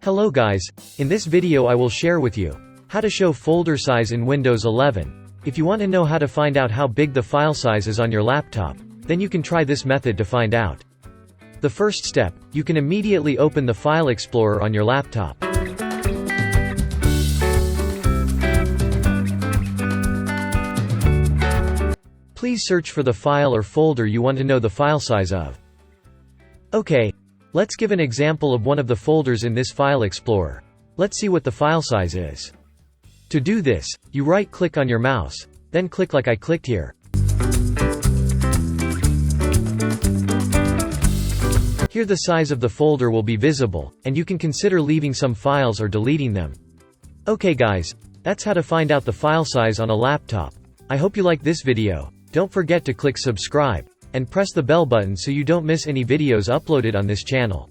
Hello guys, in this video I will share with you how to show folder size in Windows 11. If you want to know how to find out how big the file size is on your laptop, then you can try this method to find out. The first step, you can immediately open the File Explorer on your laptop. Please search for the file or folder you want to know the file size of. Okay, let's give an example of one of the folders in this File Explorer. Let's see what the file size is. To do this, you right-click on your mouse, then click like I clicked here. Here the size of the folder will be visible, and you can consider leaving some files or deleting them. Okay guys, that's how to find out the file size on a laptop. I hope you like this video. Don't forget to click subscribe, and press the bell button so you don't miss any videos uploaded on this channel.